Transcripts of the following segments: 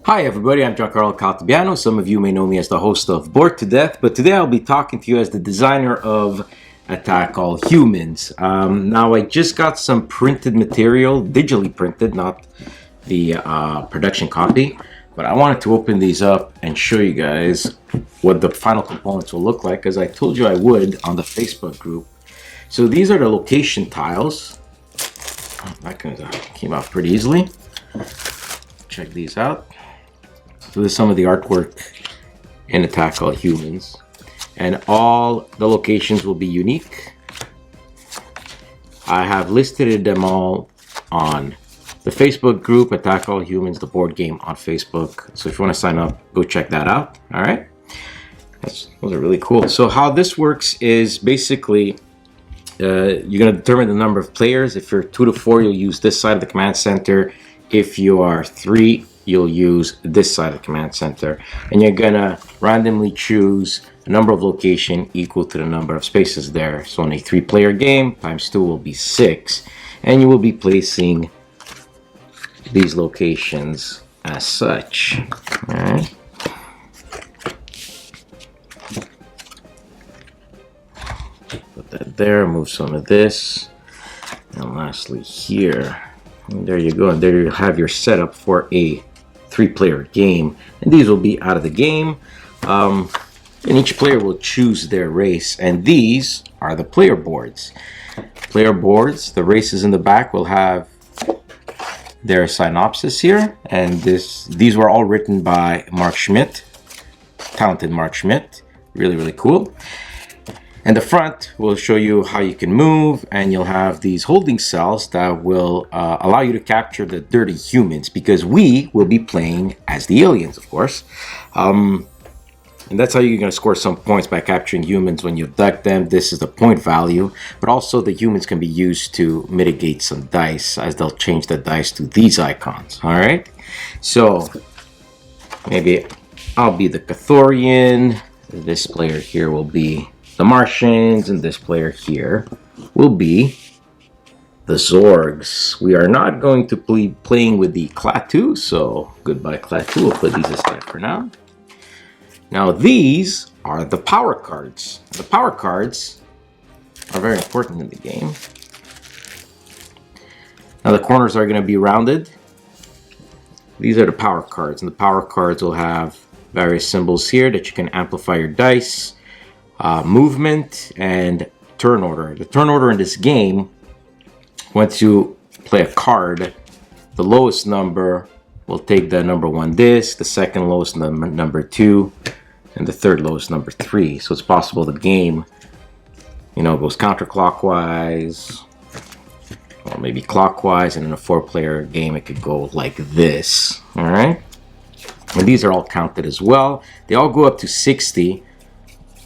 Hi everybody, I'm Giancarlo Caltabiano. Some of you may know me as the host of Bored to Death, but today I'll be talking to you as the designer of Attack All Humans. Now I just got some printed material, digitally printed, not the production copy, but I wanted to open these up and show you guys what the final components will look like, as I told you I would on the Facebook group. So these are the location tiles. That came out pretty easily. Check these out. So this is some of the artwork in Attack All Humans, and all the locations will be unique. I have listed them all on the Facebook group, Attack All Humans, the board game on Facebook. So if you want to sign up, go check that out. All right, those are really cool. So how this works is basically you're going to determine the number of players. If you're 2 to 4, you'll use this side of the command center. If you are 3, you'll use this side of the command center, and you're gonna randomly choose a number of location equal to the number of spaces there. So on a 3-player game, times 2 will be 6, and you will be placing these locations as such. All right. Put that there, move some of this, and lastly here. And there you go, and there you have your setup for a 3-player game, and these will be out of the game, and each player will choose their race, and these are the player boards. The races in the back will have their synopsis here, and these were all written by Mark Schmidt, talented Mark Schmidt. Really cool. And the front will show you how you can move, and you'll have these holding cells that will allow you to capture the dirty humans, because we will be playing as the aliens, of course. And that's how you're going to score some points, by capturing humans when you abduct them. This is the point value, but also the humans can be used to mitigate some dice, as they'll change the dice to these icons. All right, so maybe I'll be the Cathorian. This player here will be the Martians, and this player here will be the Zorgs. We are not going to be playing with the Klaatu, so goodbye Klaatu. We'll put these aside for now. Now these are the power cards. The power cards are very important in the game. Now the corners are going to be rounded. These are the power cards, and the power cards will have various symbols here that you can amplify your dice. Movement and turn order. The turn order in this game, once you play a card, the lowest number will take the number 1 disc, the second lowest number 2, and the third lowest number 3. So it's possible the game, goes counterclockwise, or maybe clockwise, and in a 4-player game it could go like this. All right, and these are all counted as well. They all go up to 60.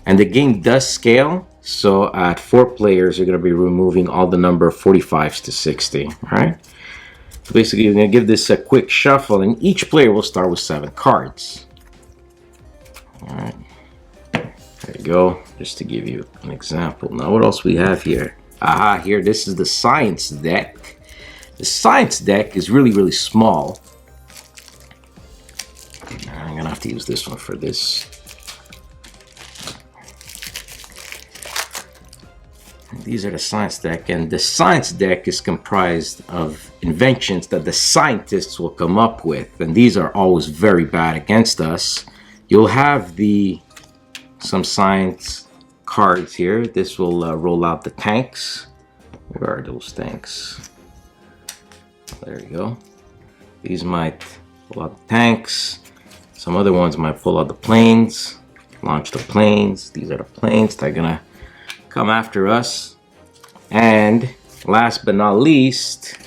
And the game does scale, so at 4 players, you're going to be removing all the number 45s to 60, all right? So basically, you're going to give this a quick shuffle, and each player will start with 7 cards. All right, there you go, just to give you an example. Now, what else we have here? Here, this is the science deck. The science deck is really small. I'm going to have to use this one for this. These are the science deck, and the science deck is comprised of inventions that the scientists will come up with, and these are always very bad against us. You'll have some science cards here. This will roll out the tanks. Where are those tanks? There you go. These might pull out the tanks. Some other ones might pull out the planes, launch the planes. These are the planes that are gonna come after us. And last but not least,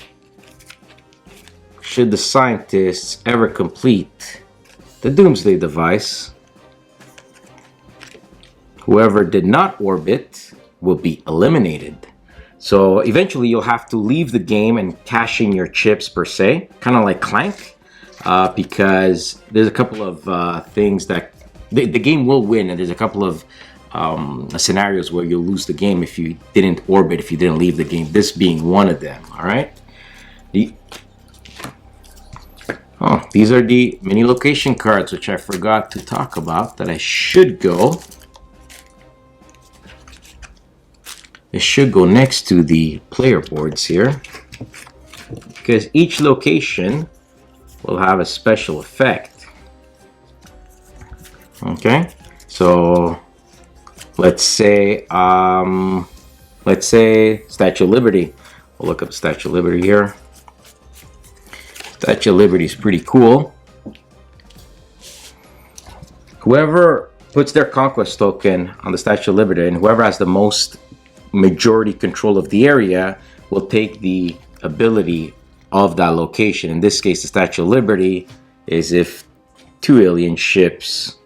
should the scientists ever complete the doomsday device, whoever did not orbit will be eliminated. So eventually you'll have to leave the game and cash in your chips, per se, kind of like Clank, because there's a couple of things that the game will win, and there's a couple of scenarios where you'll lose the game if you didn't orbit, if you didn't leave the game, this being one of them. All right, Oh, these are the mini location cards, which I forgot to talk about, that I should go. It should go next to the player boards here, because each location will have a special effect. Okay, so let's say Statue of Liberty. We'll look up Statue of Liberty here. Statue of Liberty is pretty cool. Whoever puts their conquest token on the Statue of Liberty, and whoever has the most majority control of the area, will take the ability of that location. In this case, the Statue of Liberty is if 2 alien ships.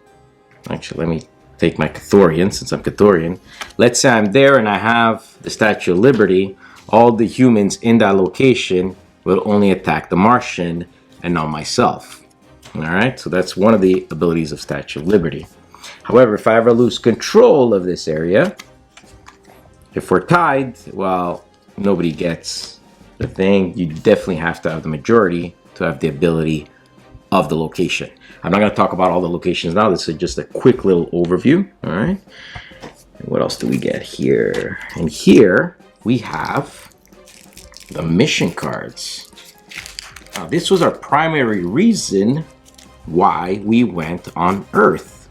Actually, let me take my Cathorian, since I'm Cathorian. Let's say I'm there and I have the Statue of Liberty. All the humans in that location will only attack the Martian and not myself. Alright, so that's one of the abilities of Statue of Liberty. However, if I ever lose control of this area, if we're tied, well, nobody gets the thing. You definitely have to have the majority to have the ability of the location. I'm not going to talk about all the locations now. This is just a quick little overview. All right. What else do we get here? And here we have the mission cards. Now, this was our primary reason why we went on Earth.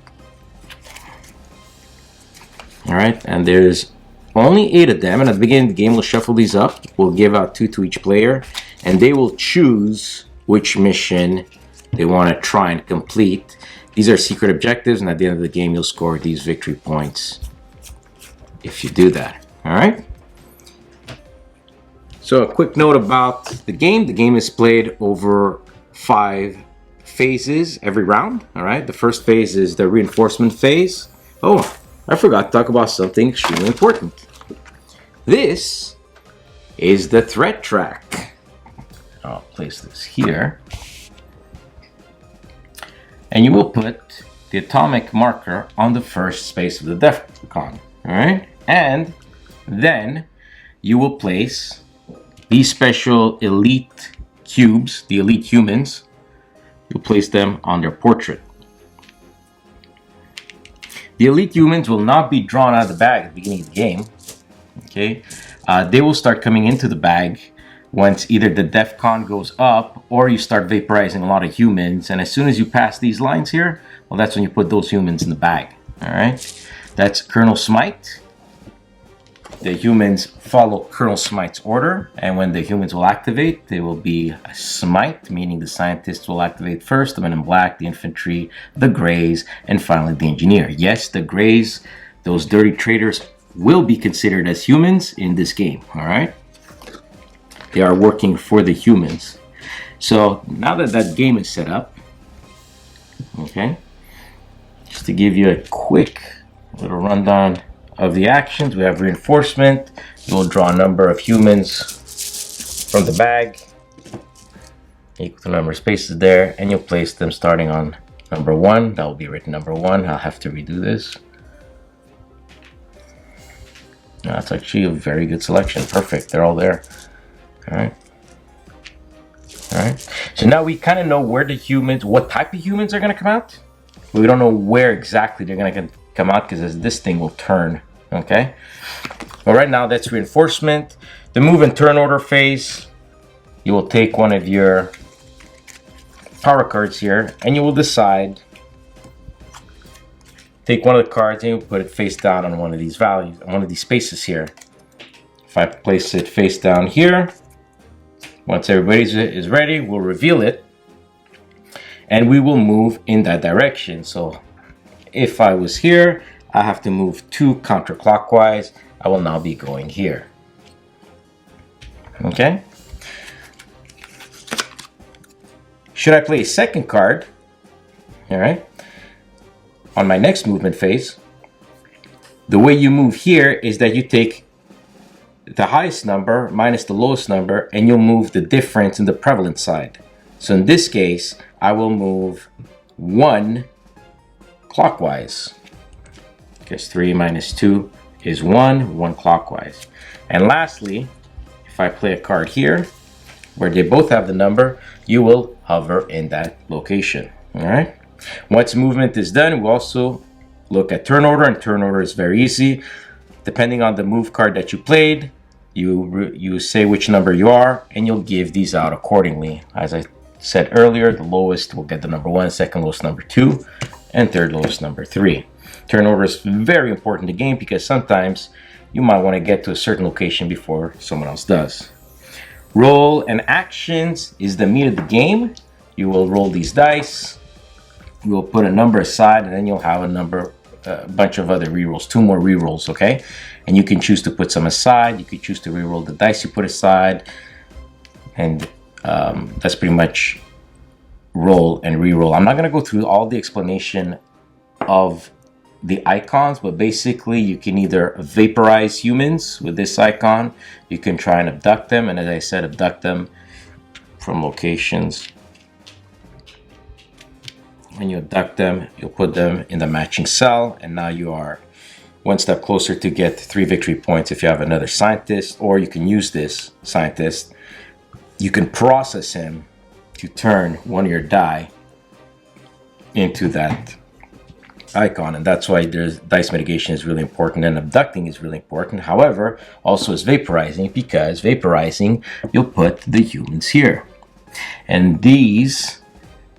All right. And there's only 8 of them. And at the beginning of the game, we'll shuffle these up. We'll give out 2 to each player. And they will choose which mission they want to try and complete. These are secret objectives, and at the end of the game, you'll score these victory points if you do that. All right. So a quick note about the game. The game is played over 5 phases every round. All right. The first phase is the reinforcement phase. Oh, I forgot to talk about something extremely important. This is the threat track. I'll place this here. And you will put the atomic marker on the first space of the Defcon. All right. And then you will place these special elite cubes, the elite humans. You'll place them on their portrait. The elite humans will not be drawn out of the bag at the beginning of the game. Okay. They will start coming into the bag once either the DEFCON goes up or you start vaporizing a lot of humans. And as soon as you pass these lines here, well, that's when you put those humans in the bag. All right. That's Colonel Smite. The humans follow Colonel Smite's order. And when the humans will activate, they will be a Smite, meaning the scientists will activate first, the men in black, the infantry, the grays, and finally the engineer. Yes, the grays, those dirty traitors, will be considered as humans in this game. All right. They are working for the humans. So now that that game is set up, okay, just to give you a quick little rundown of the actions, we have reinforcement. You will draw a number of humans from the bag, equal to the number of spaces there, and you'll place them starting on number 1. That will be written number 1. I'll have to redo this. That's actually a very good selection. Perfect. They're all there. All right. All right. So now we kind of know where the humans, what type of humans are going to come out. We don't know where exactly they're going to come out because this thing will turn. Okay. But right now that's reinforcement. The move and turn order phase. You will take one of your power cards here and you will decide. Take one of the cards and you put it face down on one of these values, on one of these spaces here. If I place it face down here, once everybody is ready, we'll reveal it and we will move in that direction. So if I was here, I have to move 2 counterclockwise. I will now be going here. Okay. Should I play a second card? All right. On my next movement phase, the way you move here is that you take the highest number minus the lowest number and you'll move the difference in the prevalent side. So in this case, I will move 1 clockwise. Because 3 minus 2 is 1 clockwise. And lastly, if I play a card here, where they both have the number, you will hover in that location. All right. Once movement is done, we also look at turn order, and turn order is very easy. Depending on the move card that you played, you say which number you are, and you'll give these out accordingly. As I said earlier, the lowest will get the number 1, second lowest number 2, and third lowest number 3. Turn order is very important in the game because sometimes you might want to get to a certain location before someone else does. Roll and actions is the meat of the game. You will roll these dice. You will put a number aside, and then you'll have a bunch of other rerolls, 2 more rerolls, okay? And you can choose to put some aside. You could choose to reroll the dice you put aside, and that's pretty much roll and reroll. I'm not going to go through all the explanation of the icons, but basically you can either vaporize humans with this icon, you can try and abduct them, and as I said, abduct them from locations. When you abduct them, you'll put them in the matching cell, and now you are one step closer to get 3 victory points if you have another scientist, or you can use this scientist. You can process him to turn one of your die into that icon, and that's why there's dice mitigation is really important, and abducting is really important. However, also is vaporizing, because vaporizing, you'll put the humans here, and these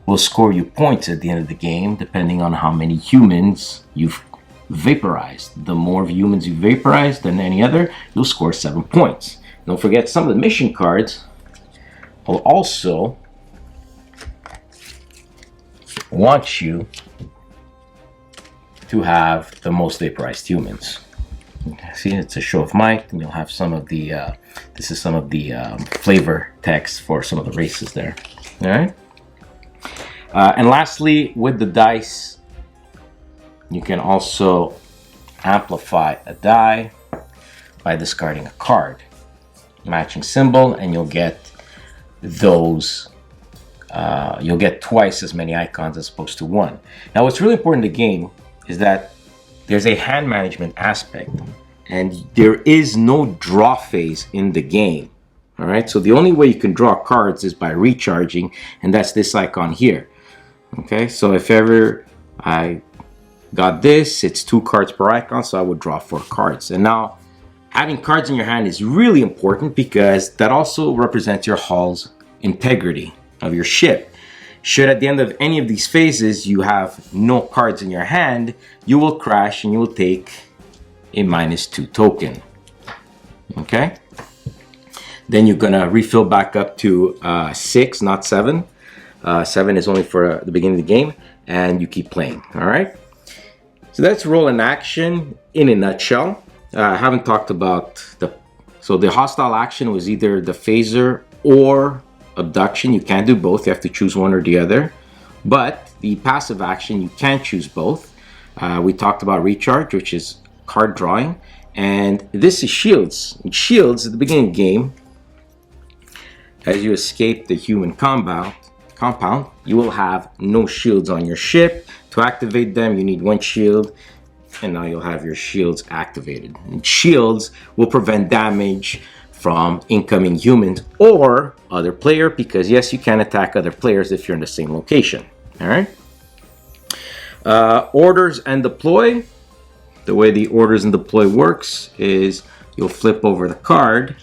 will score you points at the end of the game depending on how many humans you've vaporized. The more humans you vaporize than any other, you'll score 7 points. Don't forget, some of the mission cards will also want you to have the most vaporized humans. See, it's a show of might, and you'll have some of the this is some of the flavor text for some of the races there. All right. And lastly, with the dice, you can also amplify a die by discarding a card, matching symbol, and you'll get those. You'll get twice as many icons as opposed to 1. Now, what's really important in the game is that there's a hand management aspect, and there is no draw phase in the game. All right, so the only way you can draw cards is by recharging, and that's this icon here. Okay, so if ever I got this, it's 2 cards per icon, so I would draw 4 cards. And now having cards in your hand is really important because that also represents your hull's integrity of your ship. Should at the end of any of these phases you have no cards in your hand, you will crash and you will take a -2 token. Okay? Then you're gonna refill back up to 6, not 7. 7 is only for the beginning of the game, and you keep playing. All right? So that's roll and action in a nutshell. I haven't talked about the hostile action was either the phaser or abduction. You can't do both. You have to choose one or the other. But the passive action, you can choose both. We talked about recharge, which is card drawing. And this is shields. Shields, at the beginning of the game, as you escape the human compound, you will have no shields on your ship. To activate them, you need 1 shield. And now you'll have your shields activated. And shields will prevent damage from incoming humans or other player, because yes, you can attack other players if you're in the same location. All right. Orders and deploy. The way the orders and deploy works is you'll flip over the card,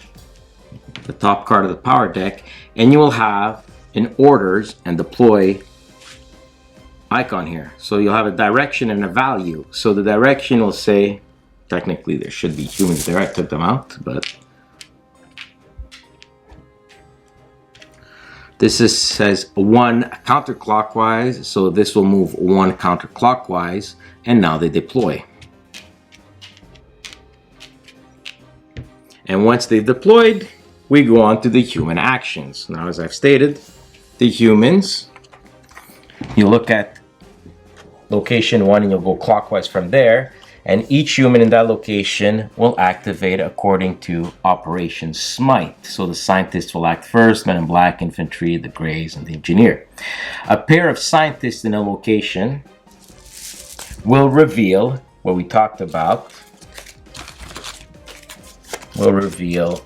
the top card of the power deck, and you will have an orders and deploy icon here. So you'll have a direction and a value. So the direction will say, technically there should be humans there. I took them out, but this says 1 counterclockwise, so this will move 1 counterclockwise, and now they deploy. And once they've deployed, we go on to the human actions. Now, as I've stated, the humans, you look at location 1 and you'll go clockwise from there, and each human in that location will activate according to Operation Smite. So the scientists will act first, men in black, infantry, the grays, and the engineer. A pair of scientists in a location will reveal what we talked about, will reveal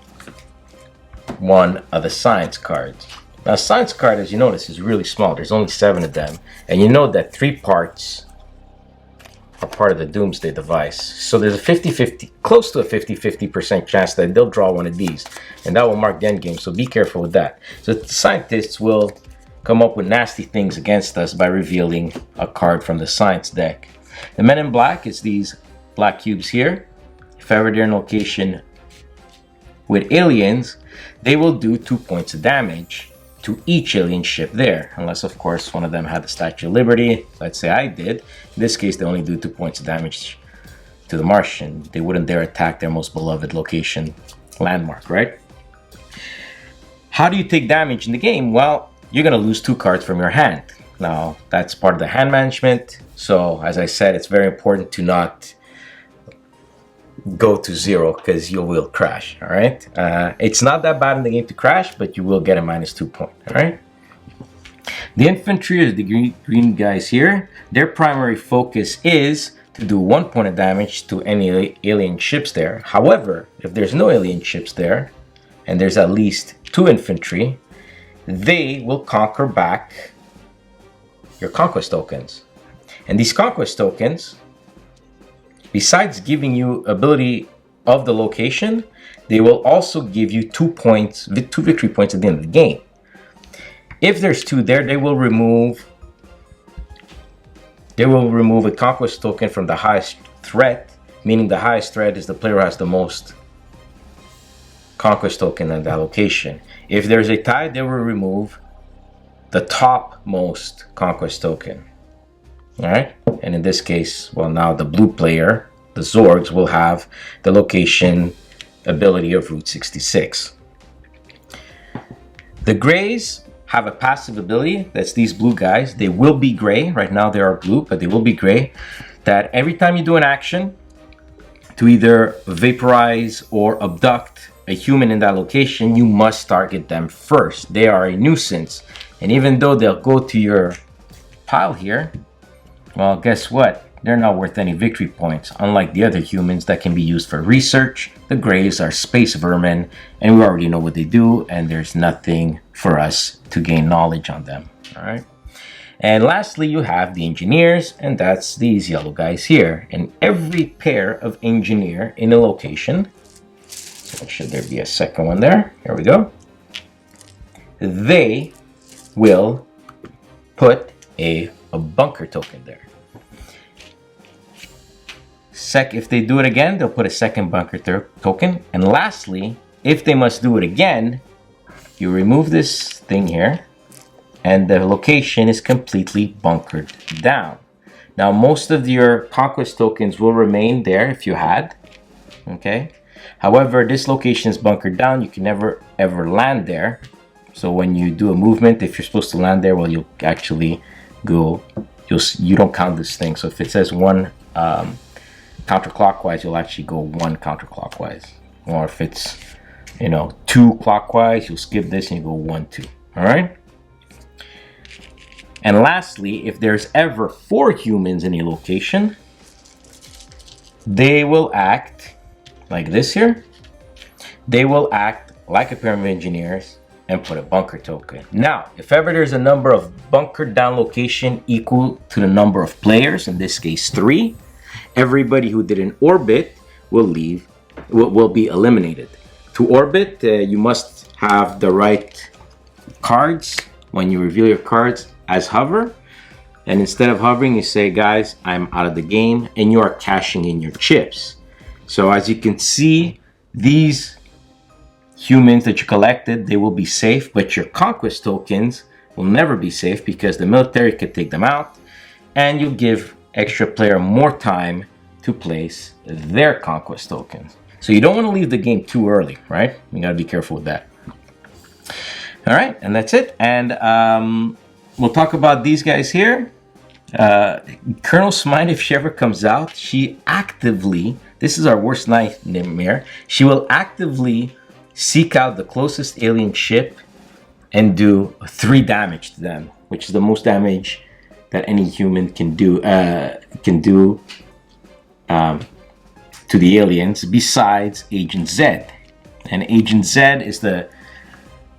one of the science cards. Now, science card, as you notice, is really small. There's only 7 of them. And you know that 3 parts are part of the Doomsday device. So there's a 50-50, close to a 50-50% chance that they'll draw one of these. And that will mark the end game, so be careful with that. So the scientists will come up with nasty things against us by revealing a card from the science deck. The Men in Black is these black cubes here. If ever they're in location with aliens, they will do 2 points of damage to each alien ship there, unless of course one of them had the Statue of Liberty. Let's say I did. In this case, they only do 2 points of damage to the Martian. They wouldn't dare attack their most beloved location landmark, right? How do you take damage in the game? Well, you're gonna lose 2 cards from your hand. Now, that's part of the hand management. So as I said, it's very important to not go to 0 because you will crash. All right, it's not that bad in the game to crash, but you will get a -2 point. All right, the infantry is the green guys here. Their primary focus is to do 1 point of damage to any alien ships there. However, if there's no alien ships there and there's at least 2 infantry, they will conquer back your conquest tokens. And these conquest tokens, besides giving you ability of the location, they will also give you 2 points, 2 victory points at the end of the game. If there's 2 there, they will remove a conquest token from the highest threat, meaning the highest threat is the player who has the most conquest token at that location. If there's a tie, they will remove the topmost conquest token. All right, and in this case, well, now the blue player, the Zorgs, will have the location ability of Route 66. The Greys have a passive ability. That's these blue guys. They will be gray. Right now they are blue, but they will be gray. That every time you do an action to either vaporize or abduct a human in that location, you must target them first. They are a nuisance. And even though they'll go to your pile here, well, guess what? They're not worth any victory points. Unlike the other humans that can be used for research, the Greys are space vermin, and we already know what they do, and there's nothing for us to gain knowledge on them. All right. And lastly, you have the engineers, and that's these yellow guys here. And every pair of engineer in a location, should there be a second one there? Here we go. They will put a bunker token there. If they do it again, they'll put a second bunker token. And lastly, if they must do it again, you remove this thing here, and the location is completely bunkered down. Now, most of your conquest tokens will remain there if you had, okay? However, this location is bunkered down. You can never, ever land there. So when you do a movement, if you're supposed to land there, well, you'll actually go, you don't count this thing. So if it says 1 counterclockwise, you'll actually go 1 counterclockwise. Or if it's, 2 clockwise, you'll skip this and you go 1, 2. All right? And lastly, if there's ever 4 humans in a location, they will act like this here. They will act like a pair of engineers and put a bunker token. Now, if ever there's a number of bunkered down location equal to the number of players, in this case 3, everybody who did an orbit will be eliminated. To orbit, you must have the right cards when you reveal your cards as hover. And instead of hovering, you say, guys, I'm out of the game, and you are cashing in your chips. So as you can see, these humans that you collected, they will be safe, but your conquest tokens will never be safe because the military could take them out, and you give extra player more time to place their conquest tokens. So you don't want to leave the game too early, right? You gotta be careful with that. All right, and that's it. And we'll talk about these guys here. Colonel Smite, if she ever comes out, she actively, this is our worst nightmare, she will actively seek out the closest alien ship and do 3 damage to them, which is the most damage that any human can do to the aliens, besides Agent Z. And Agent Z is the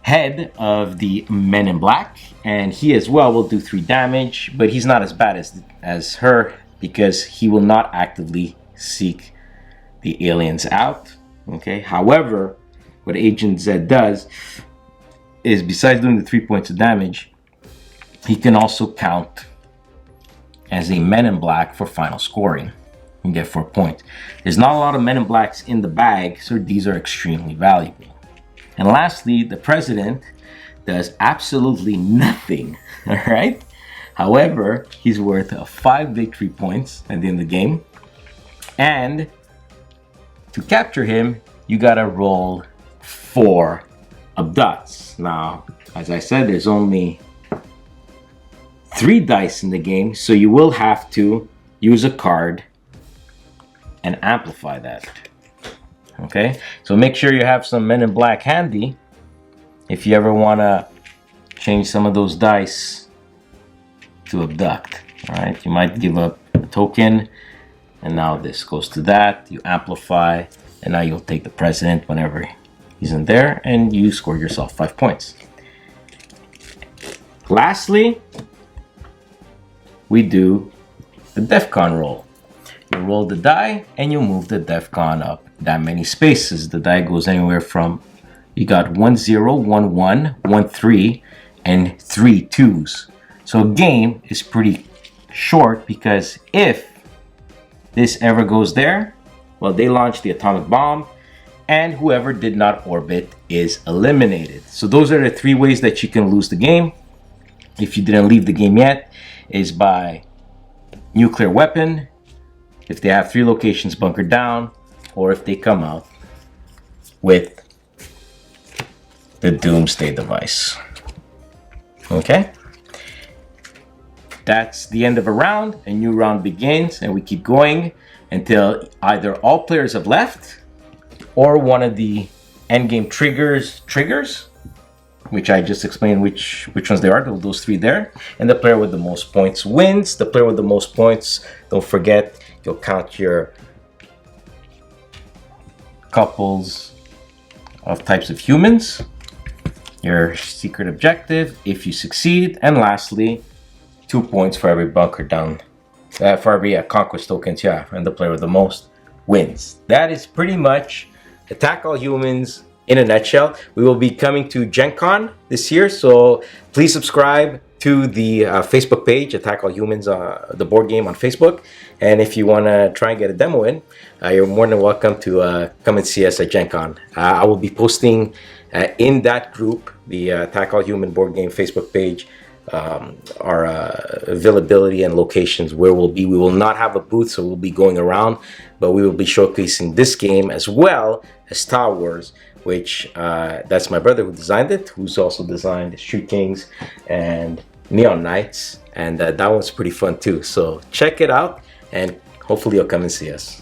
head of the Men in Black, and he as well will do 3 damage, but he's not as bad as her because he will not actively seek the aliens out. Okay. However, what Agent Z does is, besides doing the 3 points of damage, he can also count as a Men in Black for final scoring. You can get 4 points. There's not a lot of Men in Blacks in the bag, so these are extremely valuable. And lastly, the President does absolutely nothing. All right. However, he's worth 5 victory points at the end of the game. And to capture him, you gotta roll 4 abducts. Now, as I said, there's only 3 dice in the game, so you will have to use a card and amplify that. Okay, so make sure you have some Men in Black handy if you ever want to change some of those dice to abduct. All right, you might give up a token, and now this goes to that. You amplify, and now you'll take the President whenever he's in there, and you score yourself 5 points. Lastly, we do the DEFCON roll. You roll the die, and you move the DEFCON up that many spaces. The die goes anywhere from, you got 1 0, 1 1, 1 3, and 3 2s. So a game is pretty short because if this ever goes there, well, they launch the atomic bomb, and whoever did not orbit is eliminated. So those are the 3 ways that you can lose the game. If you didn't leave the game yet, is by nuclear weapon, if they have 3 locations bunkered down, or if they come out with the Doomsday device. Okay? That's the end of a round. A new round begins, and we keep going until either all players have left or one of the endgame triggers, which I just explained which ones they are, those 3 there. And the player with the most points wins. The player with the most points, don't forget, you'll count your couples of types of humans, your secret objective if you succeed, and lastly, 2 points for every bunker down, for every conquest tokens you have, and the player with the most wins. That is pretty much Attack All Humans in a nutshell. We will be coming to Gen Con this year, so please subscribe to the Facebook page, Attack All Humans, the board game on Facebook. And if you want to try and get a demo in, you're more than welcome to come and see us at Gen Con. I will be posting in that group, the Attack All Human board game Facebook page, our availability and locations where we'll be. We will not have a booth, so we'll be going around, but we will be showcasing this game as well as Star Wars, which that's my brother who designed it, who's also designed Street Kings and Neon Knights, and that one's pretty fun too. So check it out, and hopefully you'll come and see us.